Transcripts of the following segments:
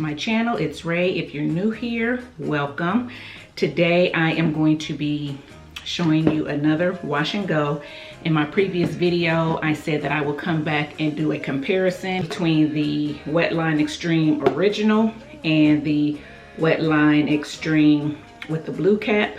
to my channel. It's Ray. If you're new here, welcome. Today I am going to be showing you another wash and go. In my previous video, I said that I will come back and do a comparison between the Wetline Extreme Original and the Wetline Extreme with the blue cap.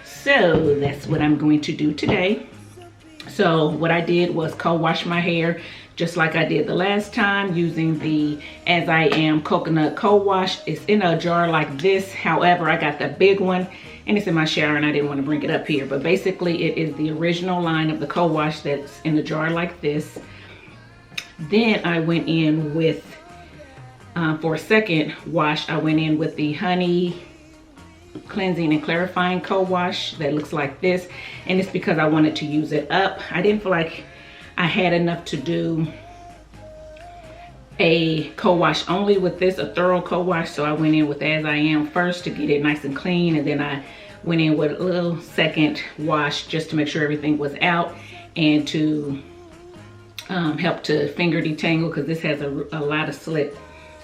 So that's what I'm going to do today. So what I did was co-wash my hair just like I did the last time using the As I Am Coconut Co-Wash. It's in a jar like this. However, I got the big one and it's in my shower and I didn't want to bring it up here. But basically it is the original line of the co-wash that's in a jar like this. Then I went in with, for a second wash, I went in with the Honey Cleansing and Clarifying Co-Wash that looks like this. And it's because I wanted to use it up. I didn't feel like I had enough to do a co-wash only with this, a thorough co-wash. So I went in with As I Am first to get it nice and clean. And then I went in with a little second wash just to make sure everything was out and to help to finger detangle, because this has a lot of slip.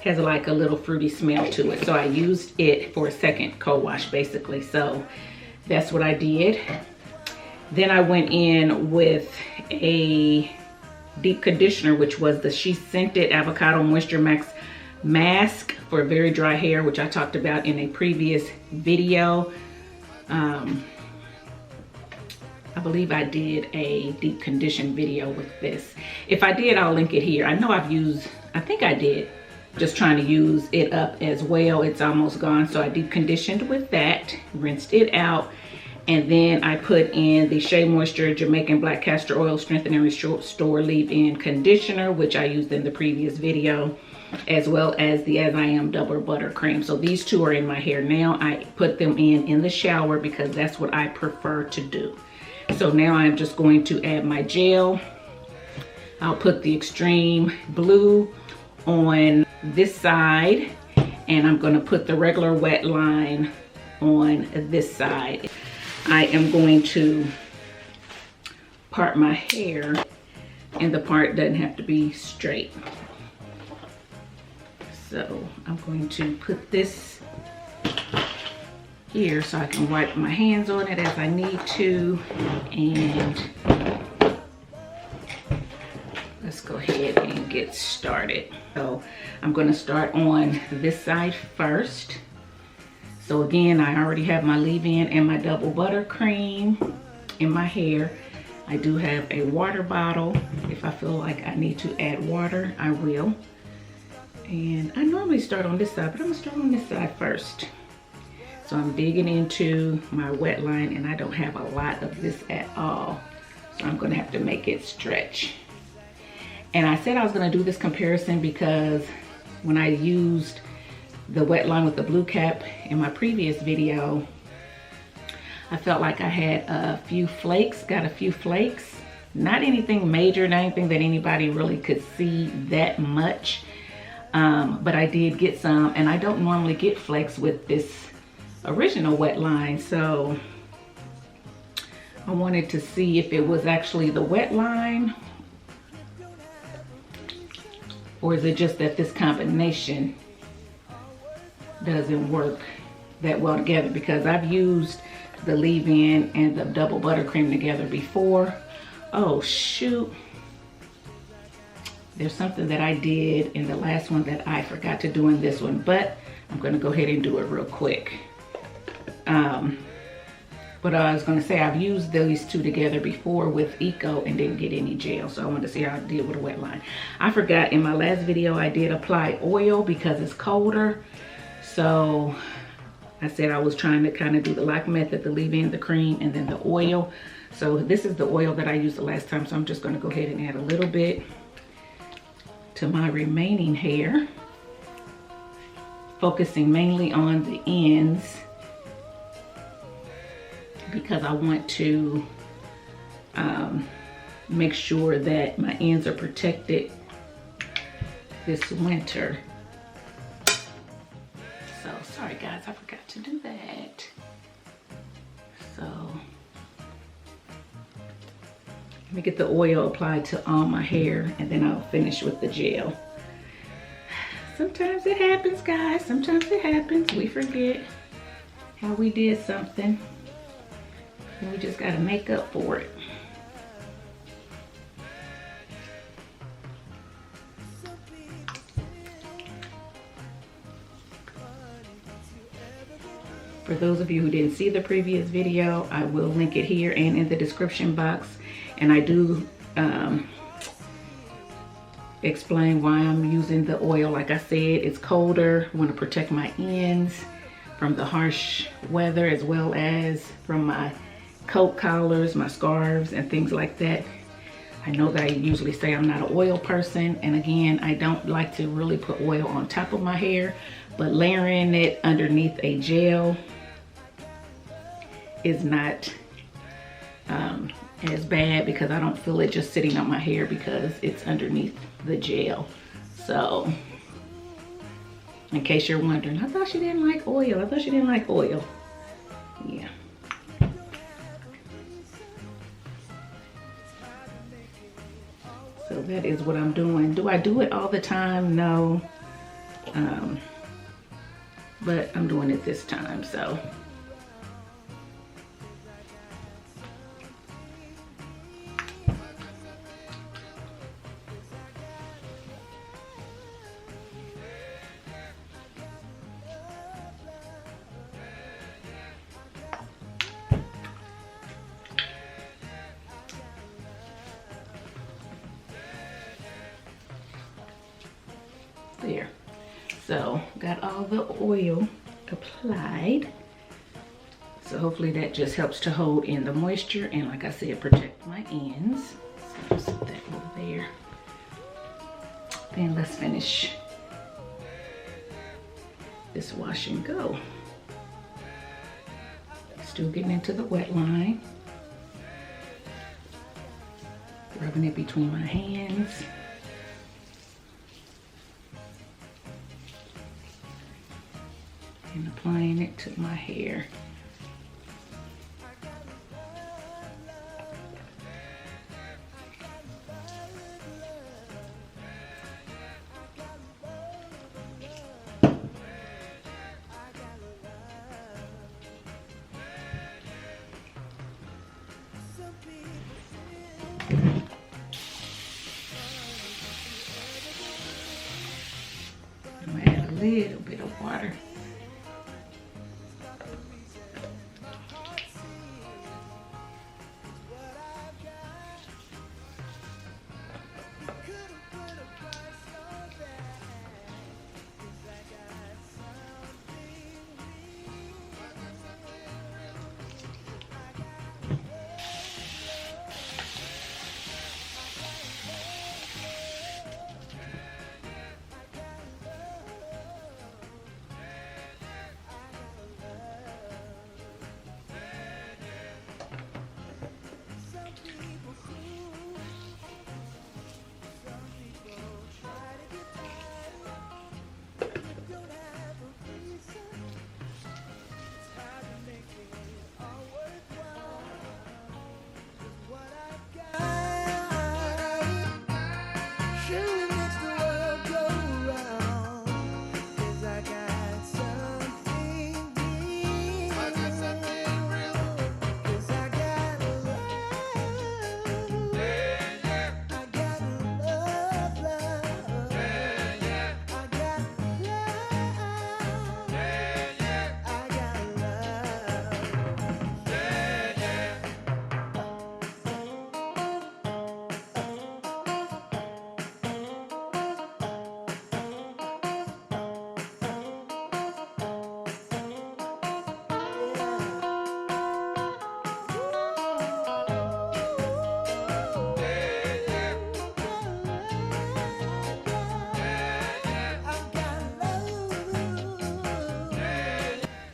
Has like a little fruity smell to it. So I used it for a second co-wash basically. So that's what I did. Then I went in with a deep conditioner, which was the She Scented Avocado Moisture Max Mask for very dry hair, which I talked about in a previous video. I believe I did a deep condition video with this. If I did, I'll link it here. I know I think I did. Just trying to use it up as well. It's almost gone. So I deep conditioned with that, rinsed it out. And then I put in the Shea Moisture Jamaican Black Castor Oil Strengthen and Restore Leave-In Conditioner, which I used in the previous video, as well as the As I Am Double Butter Cream. So these two are in my hair now. I put them in the shower because that's what I prefer to do. So now I'm just going to add my gel. I'll put the Extreme Blue on this side, and I'm going to put the regular Wetline on this side. I am going to part my hair, and the part doesn't have to be straight. So I'm going to put this here so I can wipe my hands on it as I need to. And let's go ahead and get started. So I'm going to start on this side first. So again, I already have my leave-in and my double butter cream in my hair. I do have a water bottle. If I feel like I need to add water, I will. And I normally start on this side, but I'm gonna start on this side first. So I'm digging into my Wetline, and I don't have a lot of this at all. So I'm gonna have to make it stretch. And I said I was gonna do this comparison because when I used the Wetline with the blue cap in my previous video, I felt like I had a few flakes, not anything major, not anything that anybody really could see that much, but I did get some, and I don't normally get flakes with this original Wetline. So I wanted to see if it was actually the Wetline, or is it just that this combination doesn't work that well together, because I've used the leave-in and the double butter cream together before. Oh shoot, there's something that I did in the last one that I forgot to do in this one, but I'm going to go ahead and do it real quick. But I was going to say I've used these two together before with Eco and didn't get any gel, so I wanted to see how I did with a Wetline. I forgot in my last video I did apply oil because it's colder. So I said I was trying to kind of do the lock method, the leave-in, the cream, and then the oil. So this is the oil that I used the last time. So I'm just going to go ahead and add a little bit to my remaining hair, focusing mainly on the ends because I want to make sure that my ends are protected this winter. So sorry guys, I forgot to do that. So let me get the oil applied to all my hair and then I'll finish with the gel. Sometimes it happens, guys. Sometimes it happens. We forget how we did something. And we just gotta make up for it. For those of you who didn't see the previous video, I will link it here and in the description box. And I do explain why I'm using the oil. Like I said, it's colder. I want to protect my ends from the harsh weather, as well as from my coat collars, my scarves, and things like that. I know that I usually say I'm not an oil person, and again, I don't like to really put oil on top of my hair, but layering it underneath a gel is not as bad, because I don't feel it just sitting on my hair because it's underneath the gel. So in case you're wondering, I thought she didn't like oil. I thought she didn't like oil. Yeah. So that is what I'm doing. Do I do it all the time? No. But I'm doing it this time, so. There. So got all the oil applied. So hopefully that just helps to hold in the moisture, and like I said, protect my ends. So just set that over there. Then let's finish this wash and go. Still getting into the wet line. Rubbing it between my hands. And applying it to my hair. I'm gonna add a little bit of water.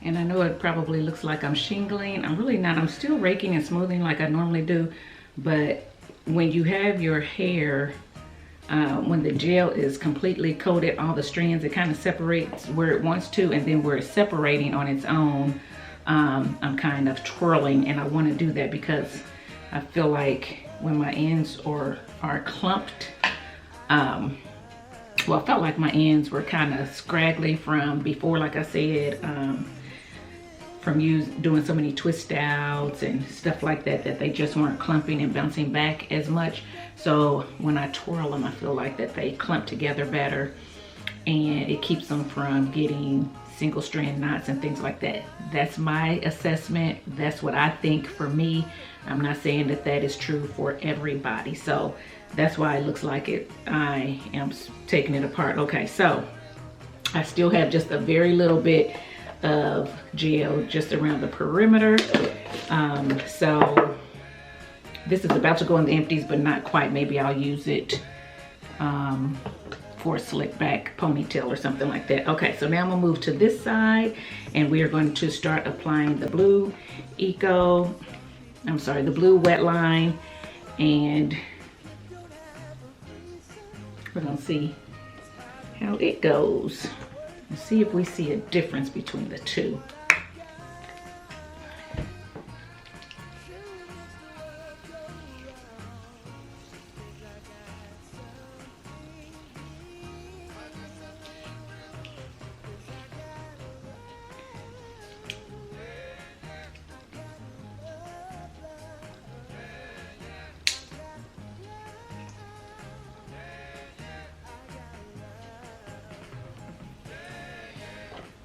And I know it probably looks like I'm shingling. I'm really not. I'm still raking and smoothing like I normally do. But when you have your hair, when the gel is completely coated, all the strands, it kind of separates where it wants to, and then where it's separating on its own, I'm kind of twirling, and I want to do that because I feel like when my ends are clumped, well, I felt like my ends were kind of scraggly from before, like I said, from doing so many twist outs and stuff like that, that they just weren't clumping and bouncing back as much. So when I twirl them, I feel like that they clump together better, and it keeps them from getting single strand knots and things like that. That's my assessment. That's what I think for me. I'm not saying that that is true for everybody. So that's why it looks like it. I am taking it apart. Okay, so I still have just a very little bit of gel just around the perimeter. So this is about to go in the empties, but not quite. Maybe I'll use it for a slick back ponytail or something like that. Okay, so now I'm gonna move to this side, and we are going to start applying the blue the blue Wetline, and we're gonna see how it goes and see if we see a difference between the two.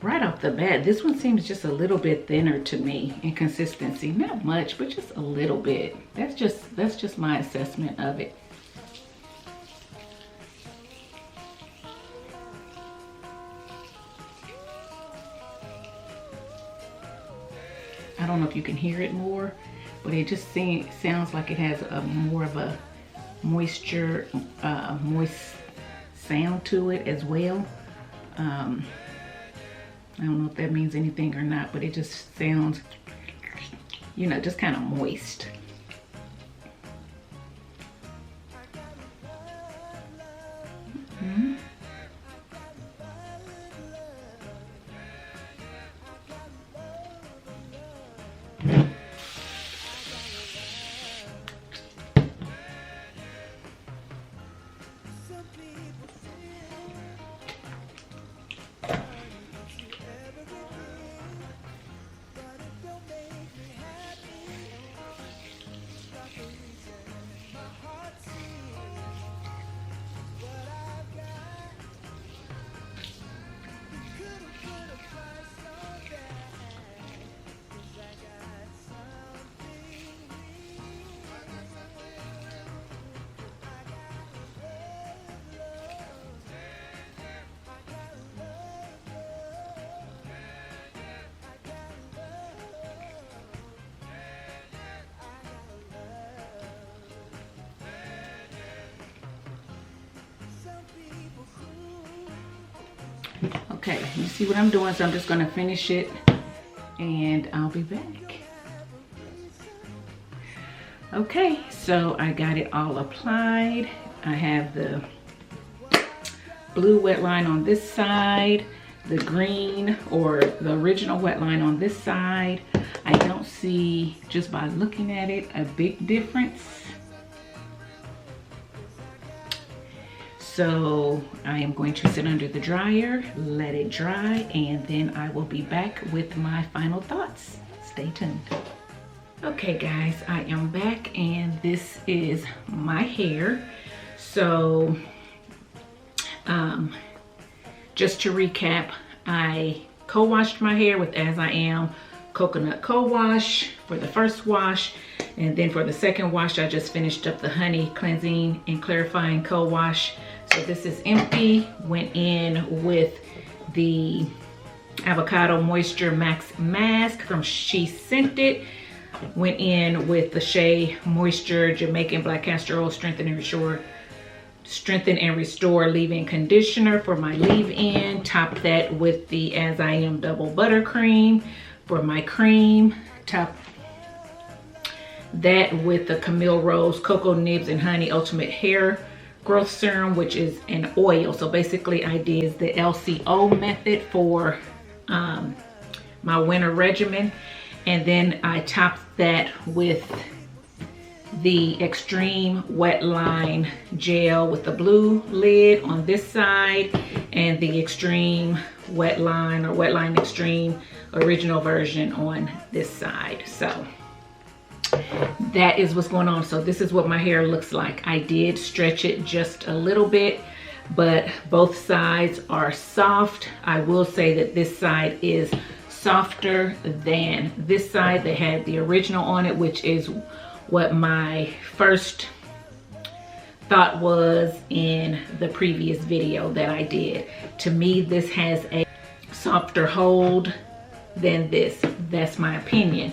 Right off the bat, this one seems just a little bit thinner to me in consistency. Not much, but just a little bit. That's just my assessment of it. I don't know if you can hear it more, but it just sounds like it has a more of a moist sound to it as well. I don't know if that means anything or not, but it just sounds, you know, just kind of moist. Mm-hmm. Okay, you see what I'm doing, so I'm just gonna finish it and I'll be back. Okay, so I got it all applied. I have the blue Wetline on this side, the green or the original Wetline on this side. I don't see, just by looking at it, a big difference. So I am going to sit under the dryer, let it dry, and then I will be back with my final thoughts. Stay tuned. Okay guys, I am back and this is my hair. So just to recap, I co-washed my hair with As I Am coconut co-wash for the first wash, and then for the second wash I just finished up the honey cleansing and clarifying co-wash. So this is empty. Went in with the Avocado Moisture Max Mask from She Scented. Went in with the Shea Moisture Jamaican Black Castor Oil Strengthen and Restore Leave-In Conditioner for my leave-in. Top that with the As I Am Double Buttercream for my cream. Top that with the Camille Rose Cocoa Nibs and Honey Ultimate Hair Growth Serum, which is an oil. So basically I did the LCO method for my winter regimen, and then I topped that with the Extreme Wetline gel with the blue lid on this side, and the Extreme Wetline or Wetline Extreme original version on this side. So that is what's going on. So this is what my hair looks like. I did stretch it just a little bit, but both sides are soft. I will say that this side is softer than this side that had the original on it, which is what my first thought was in the previous video that I did. To me, this has a softer hold than this. That's my opinion.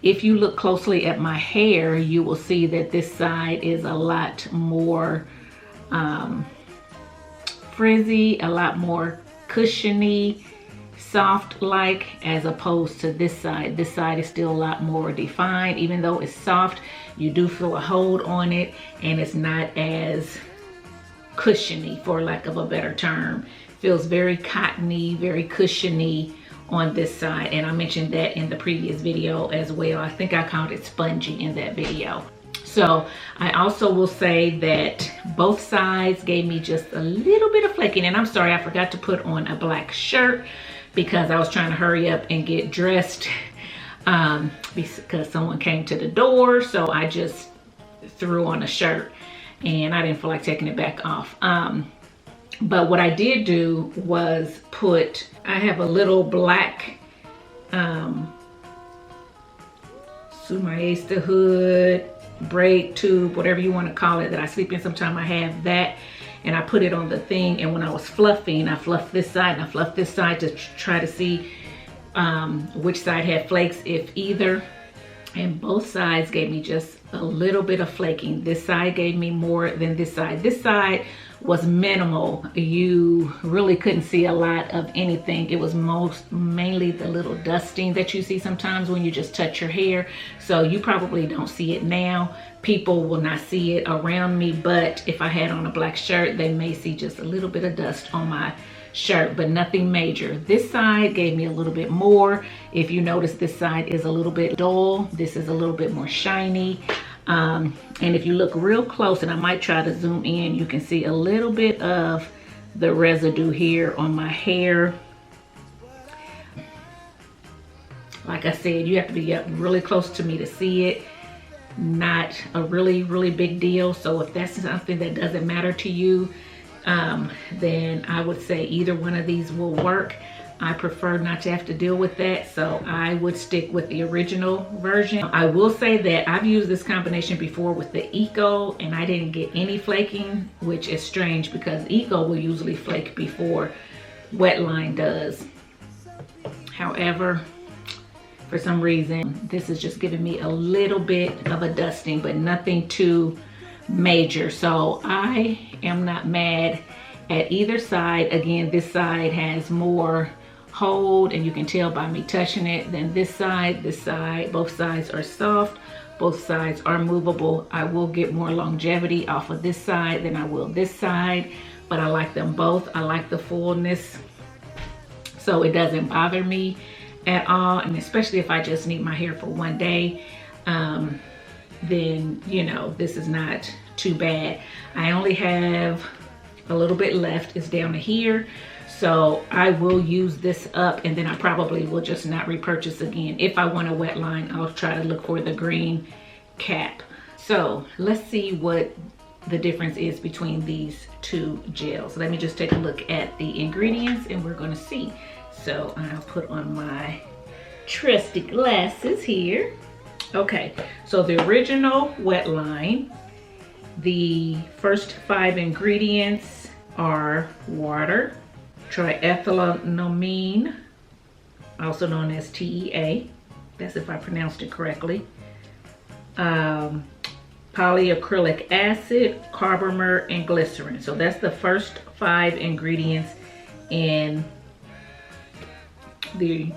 If you look closely at my hair, you will see that this side is a lot more frizzy, a lot more cushiony, soft like, as opposed to this side. This side is still a lot more defined. Even though it's soft, you do feel a hold on it, and it's not as cushiony, for lack of a better term. Feels very cottony, very cushiony on this side, and I mentioned that in the previous video as well. I think I called it spongy in that video. So I also will say that both sides gave me just a little bit of flaking, and I'm sorry, I forgot to put on a black shirt because I was trying to hurry up and get dressed because someone came to the door. So I just threw on a shirt and I didn't feel like taking it back off. But what I did do was I have a little black Sumaesta hood, braid tube, whatever you want to call it, that I sleep in. Sometimes I have that, and I put it on the thing, and when I was fluffing, I fluffed this side and I fluffed this side to try to see which side had flakes, if either. And both sides gave me just a little bit of flaking. This side gave me more than this side. This side was minimal. You really couldn't see a lot of anything. It was mainly the little dusting that you see sometimes when you just touch your hair. So you probably don't see it now. People will not see it around me, but if I had on a black shirt, they may see just a little bit of dust on my shirt, but nothing major. This side gave me a little bit more. If you notice, this side is a little bit dull. This is a little bit more shiny. And if you look real close, and I might try to zoom in, you can see a little bit of the residue here on my hair. Like I said, you have to be up really close to me to see it. Not a really big deal. So if that's something that doesn't matter to you, then I would say either one of these will work. I prefer not to have to deal with that, so I would stick with the original version. I will say that I've used this combination before with the Eco, and I didn't get any flaking, which is strange because Eco will usually flake before Wetline does. However, for some reason, this is just giving me a little bit of a dusting, but nothing too major. So I am not mad at either side. Again, this side has more hold, and you can tell by me touching it, than this side. Both sides are soft, both sides are movable. I will get more longevity off of this side than I will this side, but I like them both. I like the fullness, so it doesn't bother me at all. And especially if I just need my hair for one day, then you know, this is not too bad. I only have a little bit left. It's down to here, so I will use this up, and then I probably will just not repurchase again. If I want a Wetline, I'll try to look for the green cap. So let's see what the difference is between these two gels. Let me just take a look at the ingredients and we're going to see. So I'll put on my trusty glasses here. Okay, so the original Wetline, the first 5 ingredients are water, triethylamine, also known as TEA, that's if I pronounced it correctly, polyacrylic acid, carbomer, and glycerin. So that's the first 5 ingredients in the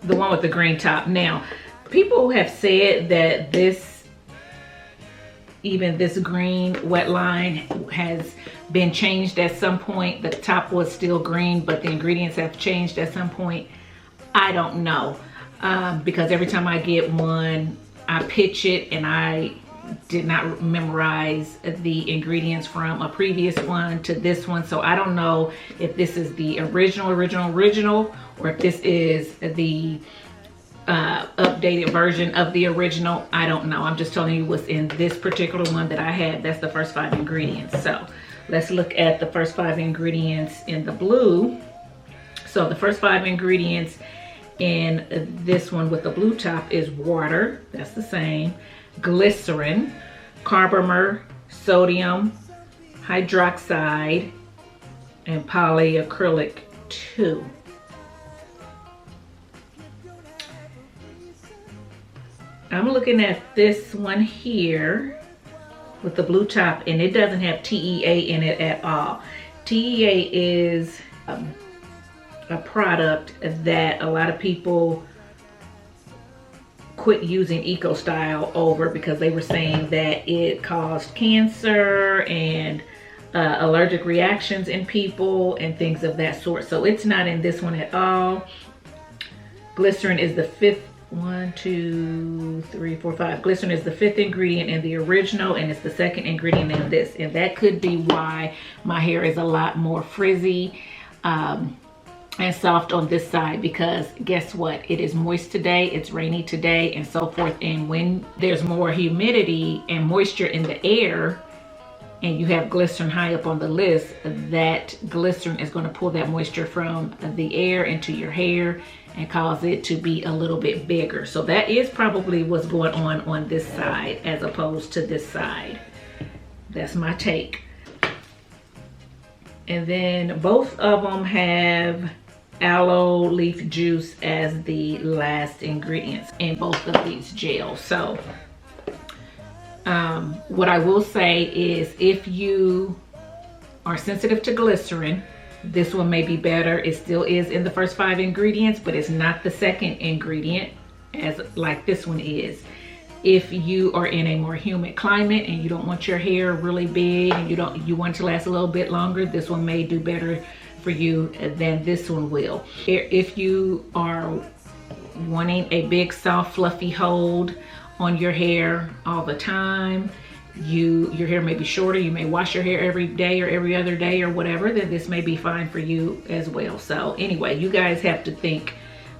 one with the green top. Now, people have said that even this green Wetline has been changed at some point. The top was still green, but the ingredients have changed at some point. I don't know, because every time I get one, I pitch it and I did not memorize the ingredients from a previous one to this one. So I don't know if this is the original, or if this is the updated version of the original. I don't know. I'm just telling you what's in this particular one that I had. That's the first 5 ingredients. So let's look at the first 5 ingredients in the blue. So the first 5 ingredients in this one with the blue top is water. That's the same. Glycerin, carbomer, sodium hydroxide, and polyacrylic 2. I'm looking at this one here with the blue top, and it doesn't have TEA in it at all. TEA is a product that a lot of people quit using Eco Style over because they were saying that it caused cancer and allergic reactions in people and things of that sort. So it's not in this one at all. Glycerin is the 5th. 1, 2, 3, 4, 5. Glycerin is the 5th ingredient in the original, and it's the 2nd ingredient in this. And that could be why my hair is a lot more frizzy and soft on this side, because guess what? It is moist today, it's rainy today, and so forth. And when there's more humidity and moisture in the air, and you have glycerin high up on the list, that glycerin is going to pull that moisture from the air into your hair and cause it to be a little bit bigger. So that is probably what's going on this side as opposed to this side. That's my take. And then both of them have aloe leaf juice as the last ingredients in both of these gels. So what I will say is, if you are sensitive to glycerin, this one may be better. It still is in the first 5 ingredients, but it's not the 2nd ingredient as like this one is. If you are in a more humid climate and you don't want your hair really big and you want it to last a little bit longer, this one may do better for you than this one will. If you are wanting a big, soft, fluffy hold on your hair all the time, your hair may be shorter, you may wash your hair every day or every other day or whatever, then this may be fine for you as well. So anyway, you guys have to think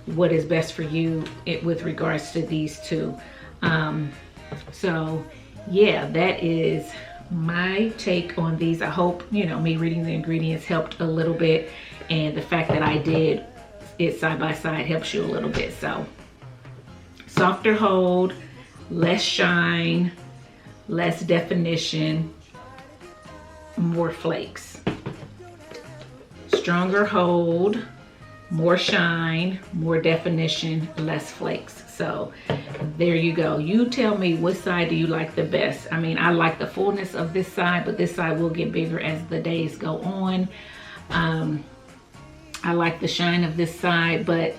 what is best for you with regards to these two. So yeah, that is my take on these. I hope, me reading the ingredients helped a little bit, and the fact that I did it side by side helps you a little bit. So softer hold, less shine, less definition, more flakes. Stronger hold, more shine, more definition, less flakes. So there you go. You tell me, what side do you like the best? I mean, I like the fullness of this side, but this side will get bigger as the days go on. I like the shine of this side, but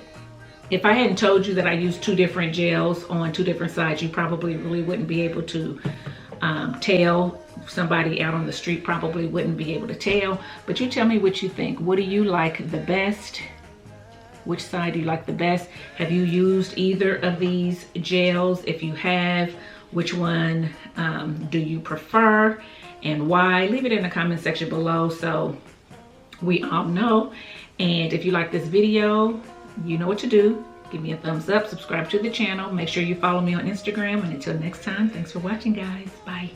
if I hadn't told you that I used 2 different gels on 2 different sides, you probably really wouldn't be able to tell. Somebody out on the street probably wouldn't be able to tell. But you tell me what you think. What do you like the best? Which side do you like the best? Have you used either of these gels? If you have, which one do you prefer and why? Leave it in the comment section below so we all know. And if you like this video, you know what to do. Give me a thumbs up, subscribe to the channel, make sure you follow me on Instagram, and until next time, thanks for watching, guys. Bye.